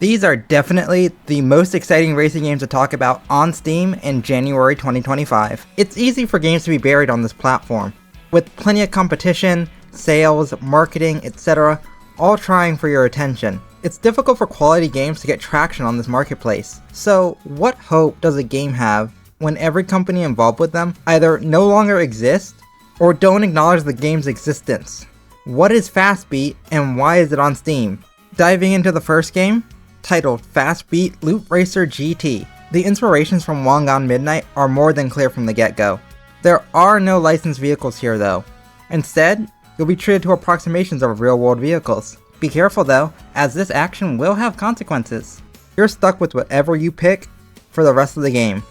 These are definitely the most exciting racing games to talk about on Steam in January 2025. It's easy for games to be buried on this platform, with plenty of competition, sales, marketing, etc., all trying for your attention. It's difficult for quality games to get traction on this marketplace. So what hope does a game have when every company involved with them either no longer exists or don't acknowledge the game's existence? What is Fastbeat and why is it on Steam? Diving into the first game, titled Fastbeat Loop Racer GT. The inspirations from Wangan Midnight are more than clear from the get-go. There are no licensed vehicles here though. Instead, you'll be treated to approximations of real-world vehicles. Be careful though, as this action will have consequences. You're stuck with whatever you pick for the rest of the game.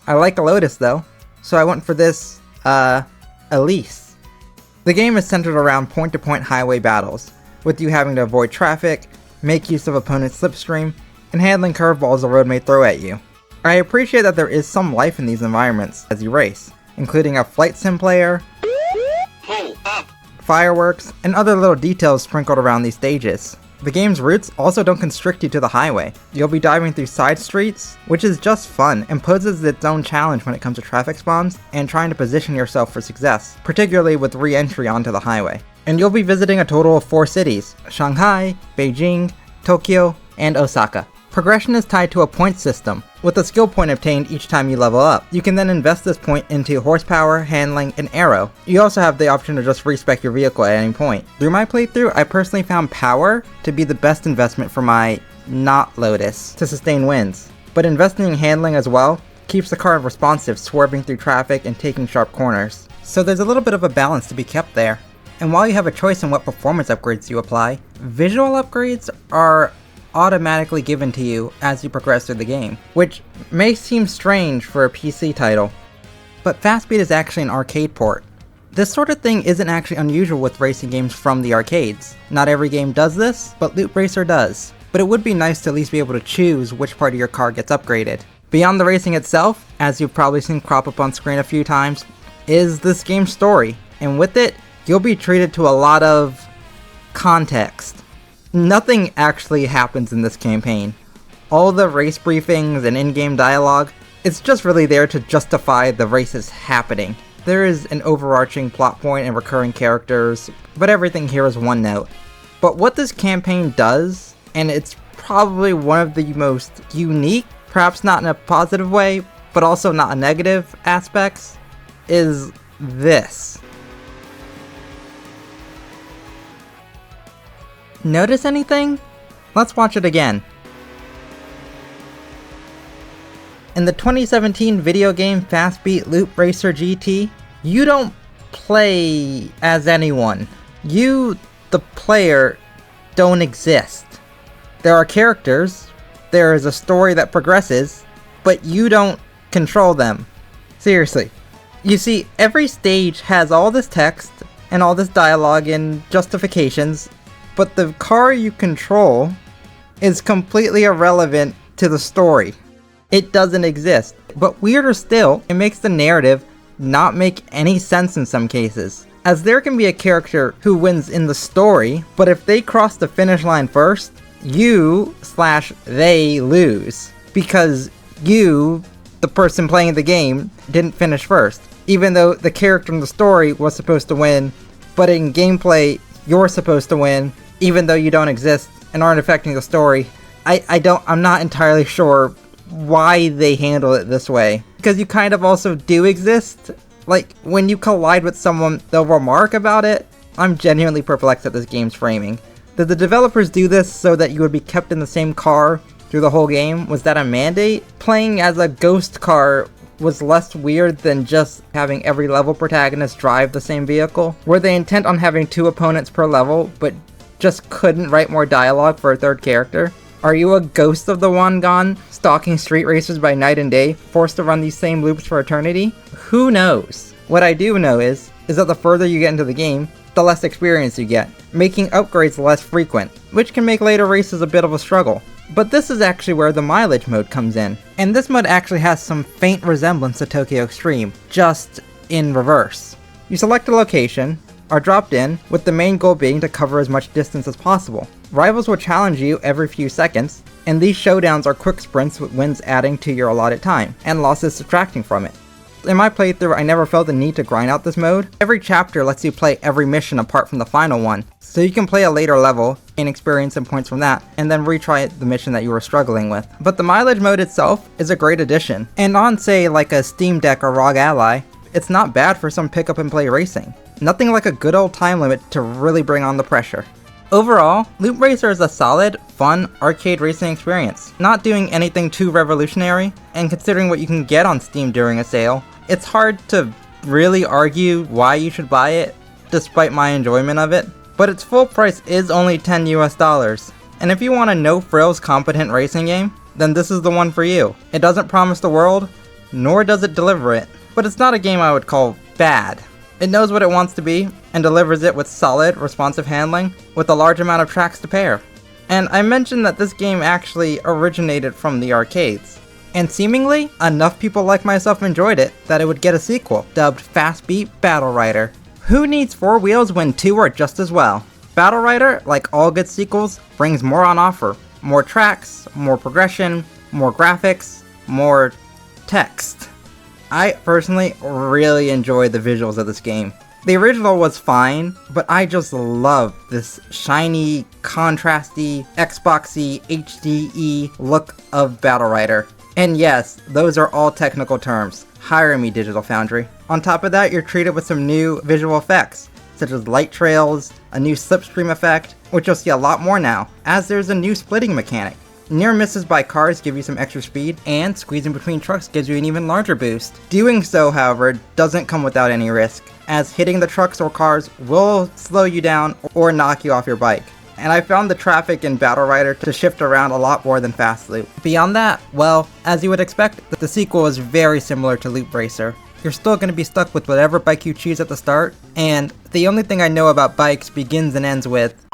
I like a Lotus though, so I went for this, Elise. The game is centered around point-to-point highway battles, with you having to avoid traffic, make use of opponent's slipstream, and handling curveballs the road may throw at you. I appreciate that there is some life in these environments as you race, including a flight sim player, fireworks, and other little details sprinkled around these stages. The game's routes also don't constrict you to the highway. You'll be diving through side streets, which is just fun and poses its own challenge when it comes to traffic spawns and trying to position yourself for success, particularly with re-entry onto the highway. And you'll be visiting a total of 4 cities: Shanghai, Beijing, Tokyo, and Osaka. Progression is tied to a point system, with a skill point obtained each time you level up. You can then invest this point into horsepower, handling, and aero. You also have the option to just respec your vehicle at any point. Through my playthrough, I personally found power to be the best investment for my not Lotus to sustain wins, but investing in handling as well keeps the car responsive, swerving through traffic and taking sharp corners. So there's a little bit of a balance to be kept there. And while you have a choice in what performance upgrades you apply, visual upgrades are automatically given to you as you progress through the game, which may seem strange for a PC title. But Fastbeat is actually an arcade port. This sort of thing isn't actually unusual with racing games from the arcades. Not every game does this, but Loop Racer does. But it would be nice to at least be able to choose which part of your car gets upgraded. Beyond the racing itself, as you've probably seen crop up on screen a few times, is this game's story, and with it, you'll be treated to a lot of context. Nothing actually happens in this campaign. All the race briefings and in-game dialogue, it's just really there to justify the races happening. There is an overarching plot point and recurring characters, but everything here is one note. But what this campaign does, and it's probably one of the most unique, perhaps not in a positive way, but also not a negative aspects, is this. Notice anything? Let's watch it again. In the 2017 video game Fastbeat Loop Racer GT, you don't play as anyone. You, the player, don't exist. There are characters, there is a story that progresses, but you don't control them. Seriously. You see, every stage has all this text and all this dialogue and justifications, but the car you control is completely irrelevant to the story. It doesn't exist. But weirder still, it makes the narrative not make any sense in some cases, as there can be a character who wins in the story, but if they cross the finish line first, you/they lose, because you, the person playing the game, didn't finish first, even though the character in the story was supposed to win, but in gameplay, you're supposed to win, even though you don't exist and aren't affecting the story. I'm not entirely sure why they handle it this way. Because you kind of also do exist. Like, when you collide with someone, they'll remark about it. I'm genuinely perplexed at this game's framing. Did the developers do this so that you would be kept in the same car through the whole game? Was that a mandate? Playing as a ghost car was less weird than just having every level protagonist drive the same vehicle? Were they intent on having 2 opponents per level, but just couldn't write more dialogue for a third character? Are you a ghost of the Wangan, stalking street racers by night and day, forced to run these same loops for eternity? Who knows? What I do know is that the further you get into the game, the less experience you get, making upgrades less frequent, which can make later races a bit of a struggle. But this is actually where the mileage mode comes in, and this mode actually has some faint resemblance to Tokyo Extreme, just in reverse. You select a location, are dropped in, with the main goal being to cover as much distance as possible. Rivals will challenge you every few seconds, and these showdowns are quick sprints with wins adding to your allotted time, and losses subtracting from it. In my playthrough, I never felt the need to grind out this mode. Every chapter lets you play every mission apart from the final one, so you can play a later level and experience some points from that, and then retry the mission that you were struggling with. But the mileage mode itself is a great addition, and on say like a Steam Deck or ROG Ally, it's not bad for some pick up and play racing. Nothing like a good old time limit to really bring on the pressure. Overall, Loop Racer is a solid, fun, arcade racing experience, not doing anything too revolutionary, and considering what you can get on Steam during a sale, it's hard to really argue why you should buy it, despite my enjoyment of it, but its full price is only $10 US, and if you want a no-frills competent racing game, then this is the one for you. It doesn't promise the world, nor does it deliver it, but it's not a game I would call bad. It knows what it wants to be, and delivers it with solid, responsive handling, with a large amount of tracks to pair. And I mentioned that this game actually originated from the arcades. And seemingly, enough people like myself enjoyed it that it would get a sequel, dubbed Fast Beat Battle Rider. Who needs 4 wheels when 2 are just as well? Battle Rider, like all good sequels, brings more on offer. More tracks, more progression, more graphics, more text. I personally really enjoy the visuals of this game. The original was fine, but I just love this shiny, contrasty, Xboxy, HDE look of Battle Rider. And yes, those are all technical terms. Hire me, Digital Foundry. On top of that, you're treated with some new visual effects, such as light trails, a new slipstream effect, which you'll see a lot more now, as there's a new splitting mechanic. Near misses by cars give you some extra speed, and squeezing between trucks gives you an even larger boost. Doing so, however, doesn't come without any risk, as hitting the trucks or cars will slow you down or knock you off your bike. And I found the traffic in Battle Rider to shift around a lot more than Fast Loop. Beyond that, well, as you would expect, the sequel is very similar to Loop Racer. You're still going to be stuck with whatever bike you choose at the start, and the only thing I know about bikes begins and ends with...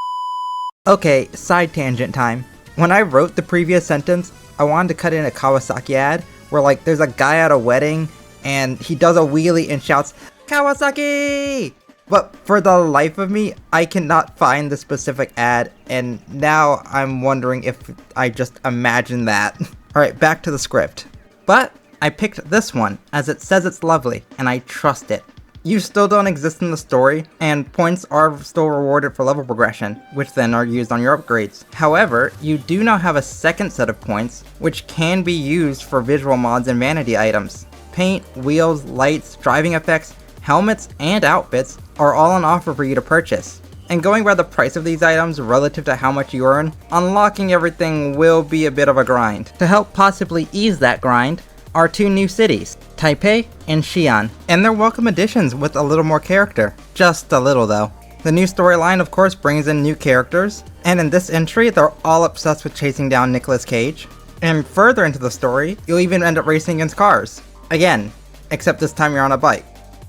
Okay, side tangent time. When I wrote the previous sentence, I wanted to cut in a Kawasaki ad, where like there's a guy at a wedding, and he does a wheelie and shouts, Kawasaki! But for the life of me, I cannot find the specific ad, and now I'm wondering if I just imagined that. Alright, back to the script. But I picked this one, as it says it's lovely, and I trust it. You still don't exist in the story, and points are still rewarded for level progression, which then are used on your upgrades. However, you do now have a second set of points, which can be used for visual mods and vanity items. Paint, wheels, lights, driving effects, helmets, and outfits are all on offer for you to purchase. And going by the price of these items relative to how much you earn, unlocking everything will be a bit of a grind. To help possibly ease that grind are 2 new cities, Taipei and Xi'an, and they're welcome additions with a little more character. Just a little though. The new storyline of course brings in new characters, and in this entry they're all obsessed with chasing down Nicolas Cage. And further into the story, you'll even end up racing against cars. Again, except this time you're on a bike.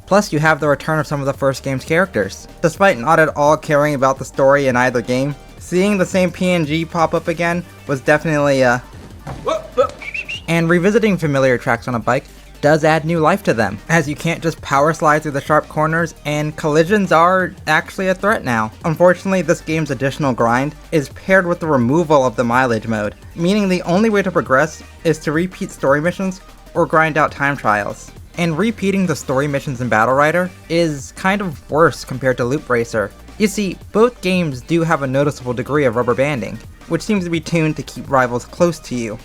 Plus, you have the return of some of the first game's characters. Despite not at all caring about the story in either game, seeing the same PNG pop up again was definitely a... And revisiting familiar tracks on a bike does add new life to them, as you can't just power slide through the sharp corners, and collisions are actually a threat now. Unfortunately, this game's additional grind is paired with the removal of the mileage mode, meaning the only way to progress is to repeat story missions or grind out time trials. And repeating the story missions in Battle Rider is kind of worse compared to Loop Racer. You see, both games do have a noticeable degree of rubber banding, which seems to be tuned to keep rivals close to you.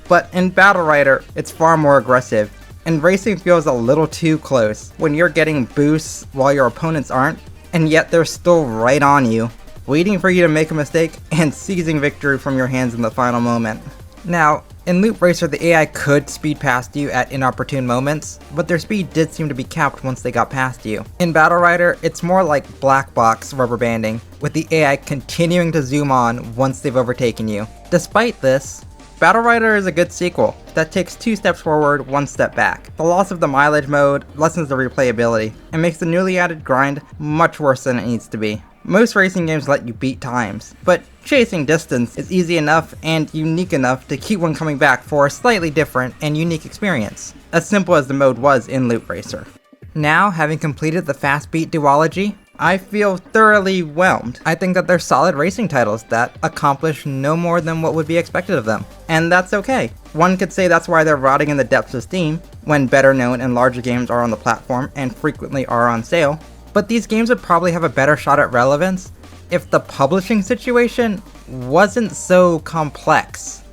But in Battle Rider, it's far more aggressive, and racing feels a little too close when you're getting boosts while your opponents aren't, and yet they're still right on you, waiting for you to make a mistake and seizing victory from your hands in the final moment. Now, in Loop Racer, the AI could speed past you at inopportune moments, but their speed did seem to be capped once they got past you. In Battle Rider, it's more like black box rubber banding, with the AI continuing to zoom on once they've overtaken you. Despite this, Battle Rider is a good sequel that takes 2 steps forward, 1 step back. The loss of the mileage mode lessens the replayability, and makes the newly added grind much worse than it needs to be. Most racing games let you beat times, but chasing distance is easy enough and unique enough to keep one coming back for a slightly different and unique experience, as simple as the mode was in Loop Racer. Now, having completed the Fast Beat duology, I feel thoroughly whelmed. I think that they're solid racing titles that accomplish no more than what would be expected of them. And that's okay. One could say that's why they're rotting in the depths of Steam, when better known and larger games are on the platform and frequently are on sale. But these games would probably have a better shot at relevance if the publishing situation wasn't so complex.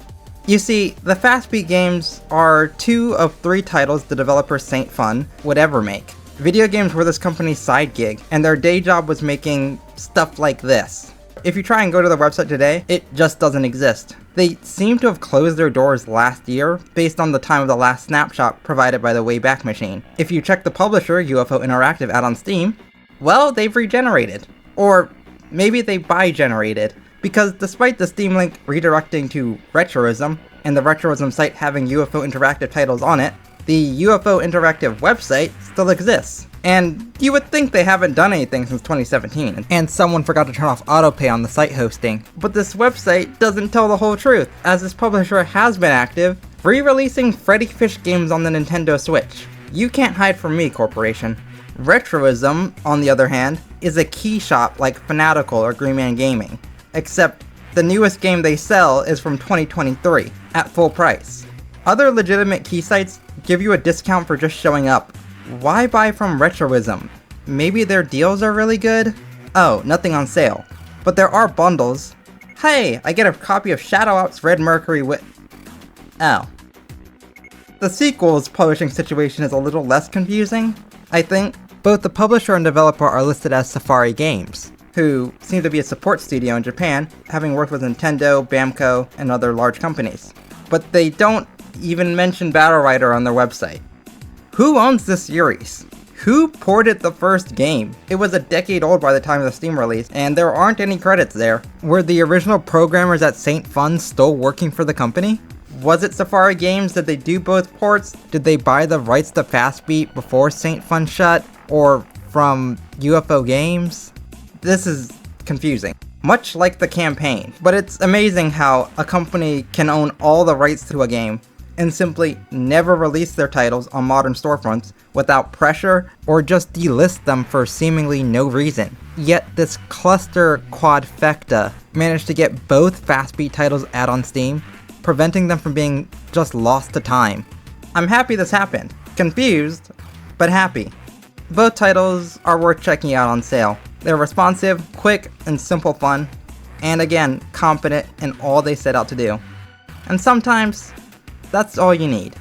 You see, the Fastbeat games are 2 of 3 titles the developer Saint Fun would ever make. Video games were this company's side gig, and their day job was making stuff like this. If you try and go to their website today, it just doesn't exist. They seem to have closed their doors last year, based on the time of the last snapshot provided by the Wayback Machine. If you check the publisher, UFO Interactive, out on Steam, well, they've regenerated. Or maybe they bi-generated. Because despite the Steam link redirecting to Retroism, and the Retroism site having UFO Interactive titles on it, the UFO Interactive website still exists. And you would think they haven't done anything since 2017, and someone forgot to turn off autopay on the site hosting. But this website doesn't tell the whole truth, as this publisher has been active, re-releasing Freddy Fish games on the Nintendo Switch. You can't hide from me, corporation. Retroism, on the other hand, is a key shop like Fanatical or Green Man Gaming, except the newest game they sell is from 2023, at full price. Other legitimate key sites give you a discount for just showing up. Why buy from Retroism? Maybe their deals are really good? Oh, nothing on sale. But there are bundles. Hey, I get a copy of Shadow Ops Red Mercury with... Oh. The sequel's publishing situation is a little less confusing, I think. Both the publisher and developer are listed as Safari Games, who seem to be a support studio in Japan, having worked with Nintendo, Bamco, and other large companies. But they don't even mention Battle Rider on their website. Who owns this series? Who ported the first game? It was a decade old by the time of the Steam release, and there aren't any credits there. Were the original programmers at Saint Fun still working for the company? Was it Safari Games? Did they do both ports? Did they buy the rights to Fastbeat before Saint Fun shut? Or from UFO Games? This is confusing. Much like the campaign. But it's amazing how a company can own all the rights to a game and simply never release their titles on modern storefronts without pressure, or just delist them for seemingly no reason. Yet this cluster quadfecta managed to get both Fastbeat titles out on Steam, preventing them from being just lost to time. I'm happy this happened. Confused, but happy. Both titles are worth checking out on sale. They're responsive, quick, and simple fun, and again, competent in all they set out to do. And sometimes, that's all you need.